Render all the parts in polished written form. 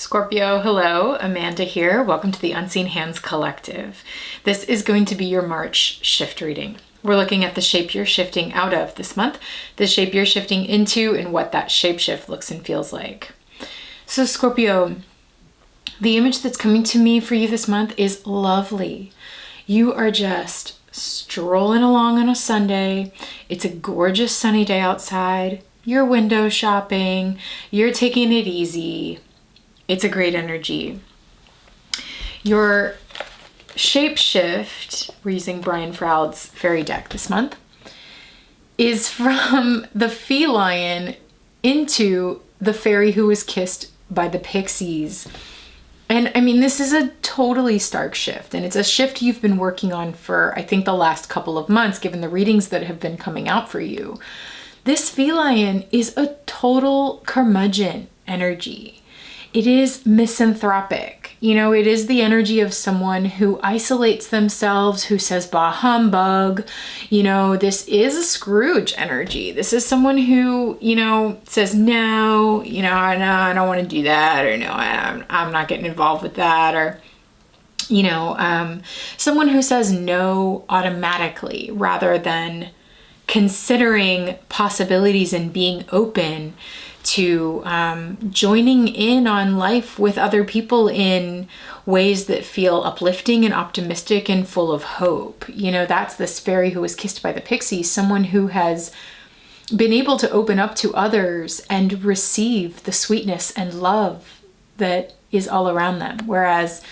Scorpio, hello, Amanda here. Welcome to the Unseen Hands Collective. This is going to be your March shift reading. We're looking at the shape you're shifting out of this month, the shape you're shifting into, and what that shape shift looks and feels like. So Scorpio, the image that's coming to me for you this month is lovely. You are just strolling along on a Sunday. It's a gorgeous sunny day outside. You're window shopping. You're taking it easy. It's a great energy. Your shape shift, we're using Brian Froud's fairy deck this month, is from the feline into the fairy who was kissed by the pixies. And I mean, this is a totally stark shift, and it's a shift you've been working on for, I think, the last couple of months, given the readings that have been coming out for you. This feline is a total curmudgeon energy. It is misanthropic. You know, it is the energy of someone who isolates themselves, who says, bah humbug. You know, this is a Scrooge energy. This is someone who, says, no, I don't want to do that, or no, I'm not getting involved with that, or, someone who says no automatically rather than considering possibilities and being open to joining in on life with other people in ways that feel uplifting and optimistic and full of hope. That's this fairy who was kissed by the pixies, someone who has been able to open up to others and receive the sweetness and love that is all around them. Whereas,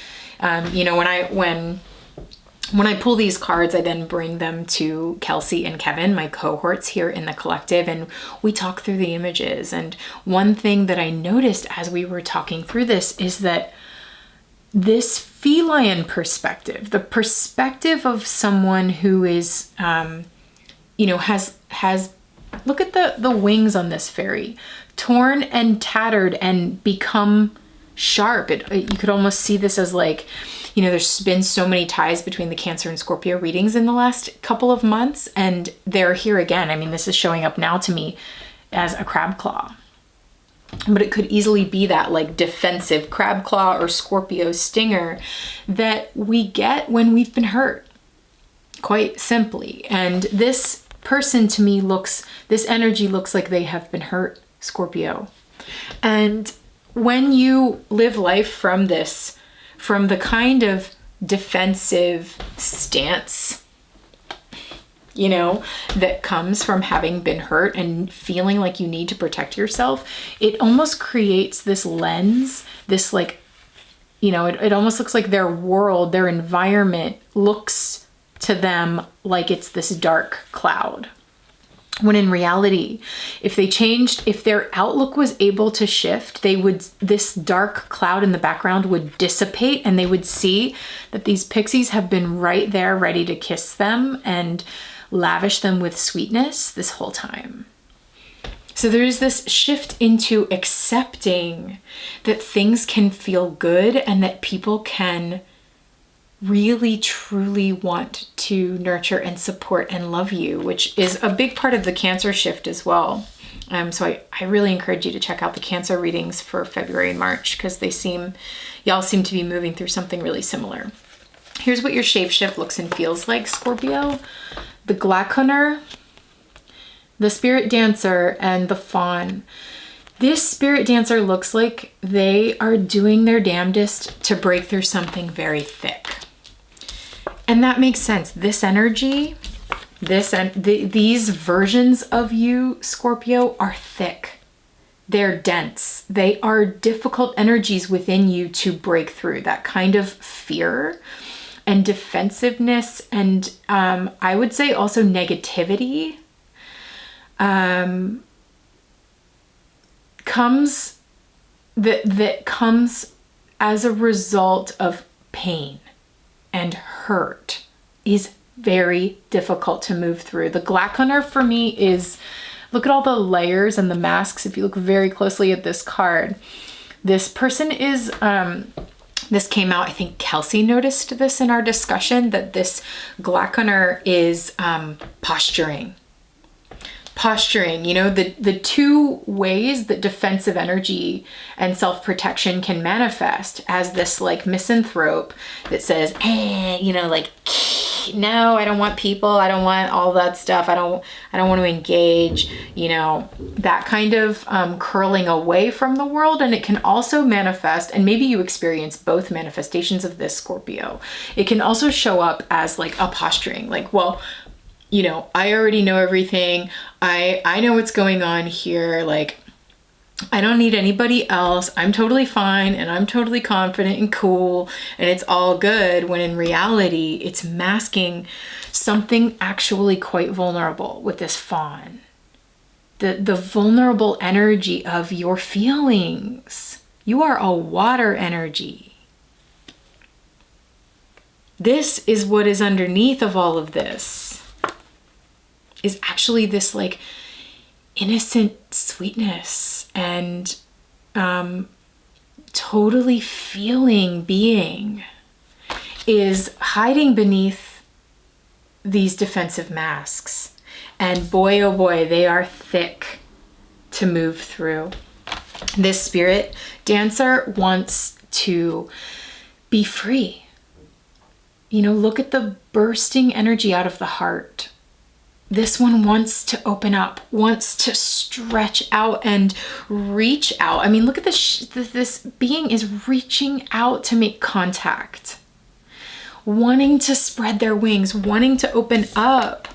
when I pull these cards, I then bring them to Kelsey and Kevin, my cohorts here in the collective, and we talk through the images. And one thing that I noticed as we were talking through this is that this feline perspective, the perspective of someone who is, has look at the wings on this fairy, torn and tattered and become sharp. You could almost see this as like, there's been so many ties between the Cancer and Scorpio readings in the last couple of months, and they're here again. I mean, this is showing up now to me as a crab claw, but it could easily be that like defensive crab claw or Scorpio stinger that we get when we've been hurt, quite simply. And this person to me this energy looks like they have been hurt, Scorpio. And when you live life from the kind of defensive stance, that comes from having been hurt and feeling like you need to protect yourself, it almost creates this lens, this like, it almost looks like their world, their environment looks to them like it's this dark cloud. When in reality, if their outlook was able to shift, this dark cloud in the background would dissipate, and they would see that these pixies have been right there ready to kiss them and lavish them with sweetness this whole time. So there is this shift into accepting that things can feel good and that people can really truly want to nurture and support and love you, which is a big part of the Cancer shift as well. So I really encourage you to check out the Cancer readings for February and March, because y'all seem to be moving through something really similar. Here's what your shape shift looks and feels like, Scorpio. The Glacunner, the Spirit Dancer, and the Fawn. This Spirit Dancer looks like they are doing their damnedest to break through something very thick. And that makes sense. This energy, these versions of you, Scorpio, are thick. They're dense. They are difficult energies within you to break through. That kind of fear and defensiveness, and I would say also negativity comes as a result of pain and hurt, is very difficult to move through. The Glacunner for me is, look at all the layers and the masks. If you look very closely at this card, this person is, this came out, I think Kelsey noticed this in our discussion, that this Glacunner is posturing. posturing, you know, the two ways that defensive energy and self-protection can manifest as this like misanthrope that says, you know, like, no, I don't want people. I don't want all that stuff. I don't want to engage, you know, that kind of curling away from the world. And it can also manifest, and maybe you experience both manifestations of this, Scorpio. It can also show up as like a posturing, like, well, you know, I already know everything. I know what's going on here. Like, I don't need anybody else. I'm totally fine and I'm totally confident and cool and it's all good, when in reality, it's masking something actually quite vulnerable with this fawn. The vulnerable energy of your feelings. You are a water energy. This is what is underneath of all of this. Is actually this like innocent sweetness and totally feeling being is hiding beneath these defensive masks. And boy, oh boy, they are thick to move through. This spirit dancer wants to be free. You know, look at the bursting energy out of the heart. This one wants to open up, wants to stretch out and reach out. I mean, look at this. This being is reaching out to make contact, wanting to spread their wings, wanting to open up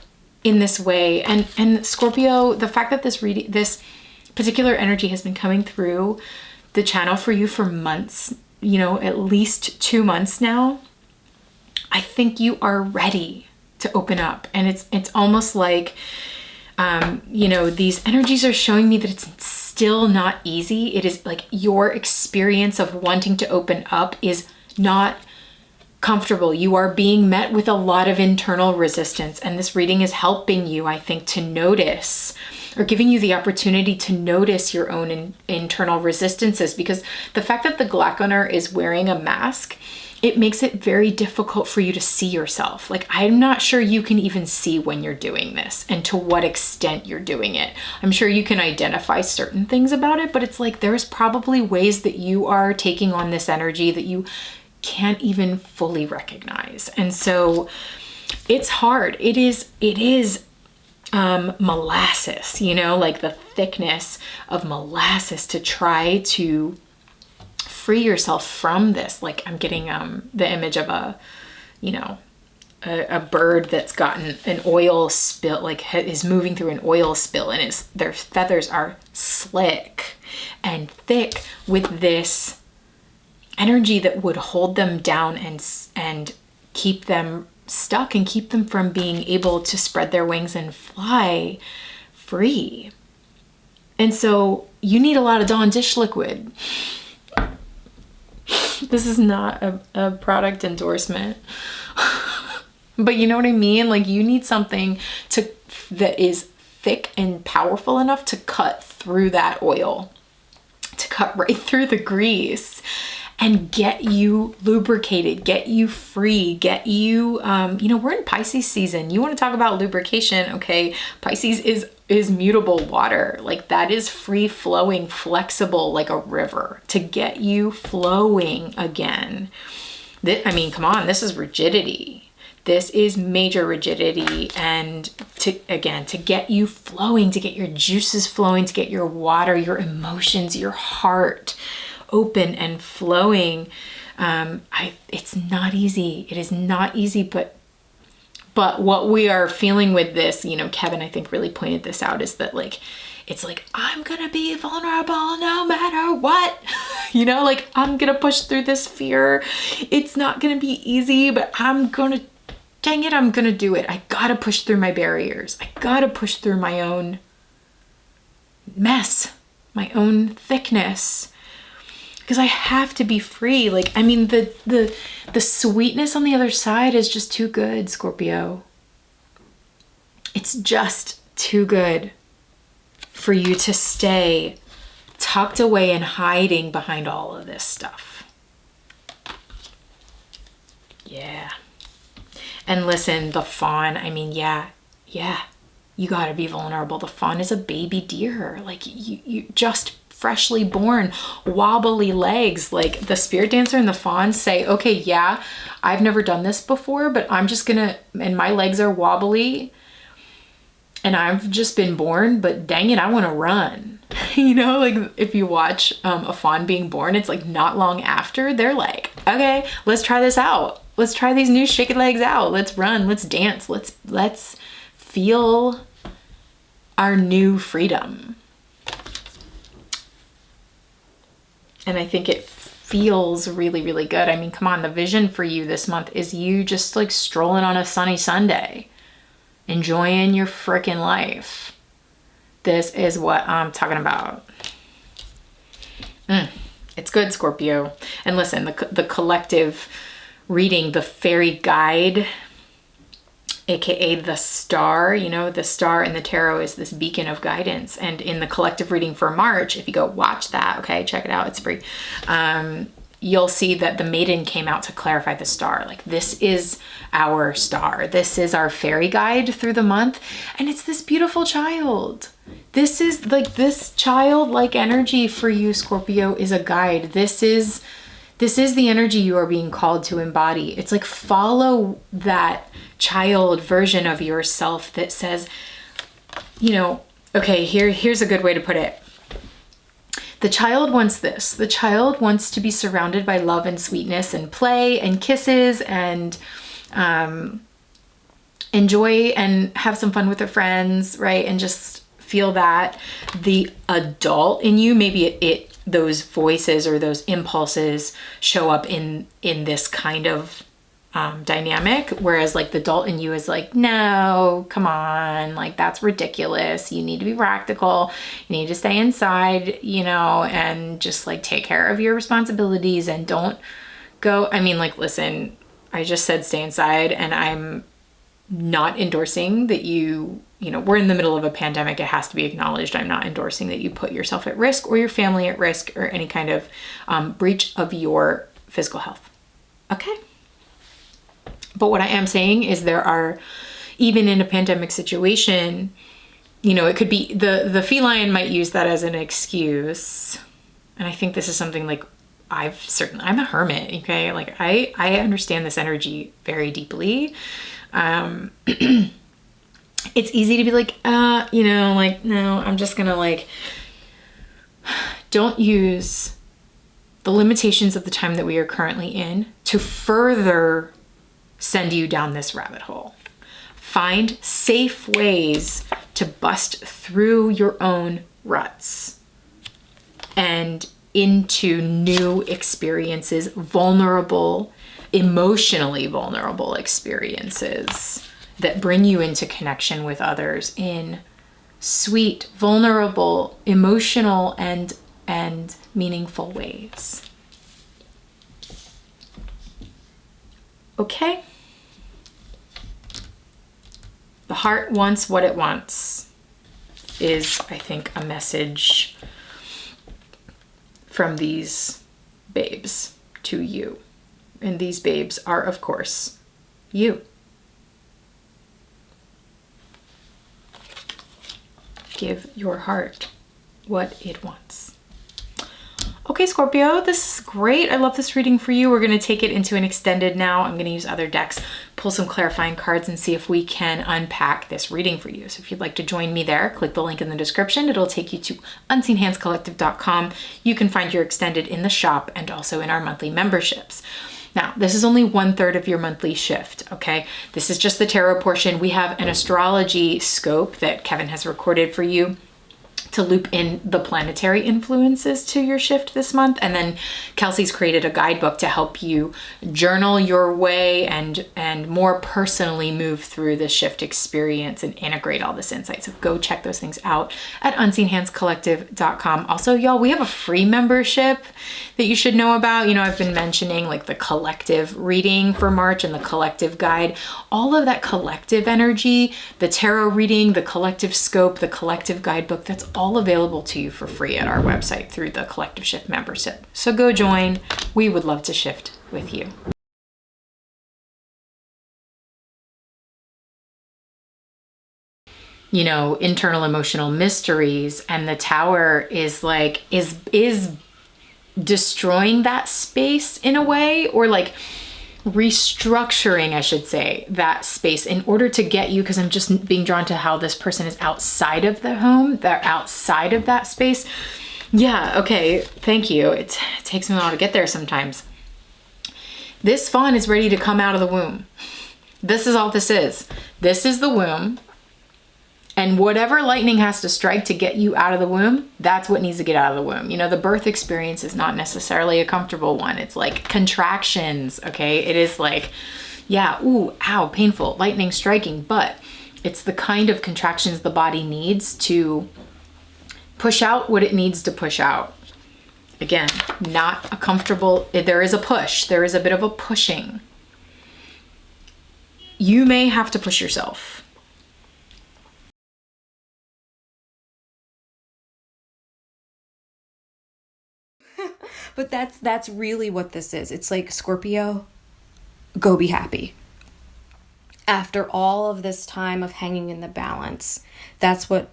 in this way. And Scorpio, the fact that this particular energy has been coming through the channel for you for months, you know, at least 2 months now, I think you are ready to open up. And it's almost like, you know, these energies are showing me that it's still not easy. It is like your experience of wanting to open up is not comfortable. You are being met with a lot of internal resistance. And this reading is helping you, I think, to notice, or giving you the opportunity to notice your own internal resistances, because the fact that the Glackoner is wearing a mask, it makes it very difficult for you to see yourself. Like, I'm not sure you can even see when you're doing this and to what extent you're doing it. I'm sure you can identify certain things about it, but it's like there's probably ways that you are taking on this energy that you can't even fully recognize. And so it's hard. It is molasses, you know, like the thickness of molasses to try to free yourself from this. Like, I'm getting the image of a bird that's gotten an oil spill, like is moving through an oil spill, and their feathers are slick and thick with this energy that would hold them down and keep them stuck and keep them from being able to spread their wings and fly free. And so you need a lot of Dawn dish liquid. This is not a product endorsement, but you know what I mean? Like, you need something that is thick and powerful enough to cut through that oil, to cut right through the grease and get you lubricated, get you free, get you, we're in Pisces season. You want to talk about lubrication, okay? Pisces is mutable water. Like, that is free flowing, flexible like a river to get you flowing again. Come on, this is rigidity. This is major rigidity. And to get you flowing, to get your juices flowing, to get your water, your emotions, your heart open and flowing. It's not easy. It is not easy, but what we are feeling with this, you know, Kevin, I think, really pointed this out, is that like, it's like, I'm gonna be vulnerable no matter what. You know, like, I'm gonna push through this fear. It's not gonna be easy, but I'm gonna do it. I gotta push through my barriers. I gotta push through my own mess, my own thickness, because I have to be free. Like, I mean, the sweetness on the other side is just too good, Scorpio. It's just too good for you to stay tucked away and hiding behind all of this stuff. Yeah. And listen, the fawn, I mean, yeah. you got to be vulnerable. The fawn is a baby deer. Like you just freshly born, wobbly legs. Like the spirit dancer and the fawn say, okay, yeah, I've never done this before, but I'm just gonna, and my legs are wobbly and I've just been born, but dang it, I want to run. You know, like if you watch a fawn being born, it's like not long after they're like, okay, let's try this out. Let's try these new shaky legs out. Let's run, let's dance. Let's feel our new freedom. And I think it feels really, really good. I mean, come on, the vision for you this month is you just like strolling on a sunny Sunday, enjoying your freaking life. This is what I'm talking about. It's good, Scorpio. And listen, the collective reading, the fairy guide, aka the star, you know, the star in the tarot is this beacon of guidance. And in the collective reading for March, if you go watch that, okay, check it out, it's free. You'll see that the maiden came out to clarify the star. Like, this is our star. This is our fairy guide through the month. And it's this beautiful child. This is like this childlike energy for you, Scorpio, is a guide. This is the energy you are being called to embody. It's like, follow that child version of yourself that says, you know, okay, here's a good way to put it. The child wants this. The child wants to be surrounded by love and sweetness and play and kisses and enjoy and have some fun with their friends, right? And just feel that. The adult in you, maybe those voices or those impulses show up in this kind of dynamic, whereas like the adult in you is like, no, come on, like that's ridiculous. You need to be practical. You need to stay inside, you know, and just like take care of your responsibilities and don't go. I mean, like, listen, I just said stay inside, and I'm not endorsing that you know, we're in the middle of a pandemic. It has to be acknowledged. I'm not endorsing that you put yourself at risk or your family at risk or any kind of breach of your physical health. Okay. But what I am saying is there are, even in a pandemic situation, you know, it could be the feline might use that as an excuse. And I think this is something like I'm a hermit. Okay. Like I understand this energy very deeply. It's easy to be like, you know, like, no, I'm just gonna like, don't use the limitations of the time that we are currently in to further send you down this rabbit hole. Find safe ways to bust through your own ruts and into new experiences, vulnerable, emotionally vulnerable experiences that bring you into connection with others in sweet, vulnerable, emotional, and meaningful ways. Okay? The heart wants what it wants is, I think, a message from these babes to you. And these babes are, of course, you. Give your heart what it wants. Okay, Scorpio, this is great. I love this reading for you. We're going to take it into an extended now. I'm going to use other decks, pull some clarifying cards, and see if we can unpack this reading for you. So if you'd like to join me there, click the link in the description. It'll take you to unseenhandscollective.com. You can find your extended in the shop and also in our monthly memberships. Now, this is only 1/3 of your monthly shift, okay? This is just the tarot portion. We have an astrology scope that Kevin has recorded for you to loop in the planetary influences to your shift this month. And then Kelsey's created a guidebook to help you journal your way and more personally move through the shift experience and integrate all this insight. So go check those things out at unseenhandscollective.com. Also, y'all, we have a free membership that you should know about. You know, I've been mentioning like the collective reading for March and the collective guide, all of that collective energy, the tarot reading, the collective scope, the collective guidebook, that's all available to you for free at our website through the Collective Shift membership. So go join. We would love to shift with you. internal emotional mysteries, and the Tower is like, is destroying that space in a way, or like restructuring, I should say, that space in order to get you, because I'm just being drawn to how this person is outside of the home, they're outside of that space. Yeah, okay, thank you. It takes me a while to get there sometimes. This fawn is ready to come out of the womb. This is all this is. This is the womb. And whatever lightning has to strike to get you out of the womb, that's what needs to get out of the womb. The birth experience is not necessarily a comfortable one. It's like contractions, okay? It is like, yeah, ooh, ow, painful, lightning striking. But it's the kind of contractions the body needs to push out what it needs to push out. Again, not a comfortable, there is a push. There is a bit of a pushing. You may have to push yourself. But that's really what this is. It's like, Scorpio, go be happy. After all of this time of hanging in the balance, that's what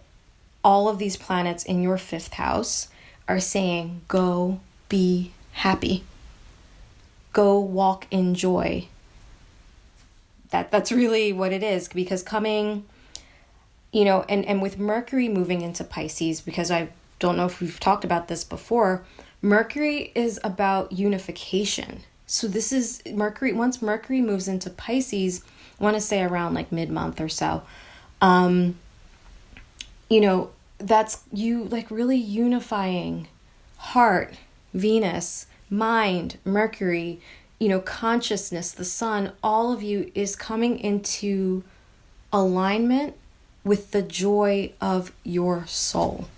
all of these planets in your 5th house are saying. Go be happy. Go walk in joy. That's really what it is, because coming, and with Mercury moving into Pisces, because I don't know if we've talked about this before, Mercury is about unification. So this is Mercury. Once Mercury moves into Pisces, I want to say around like mid-month or so, that's you like really unifying heart, Venus, mind, Mercury, consciousness, the sun, all of you is coming into alignment with the joy of your soul.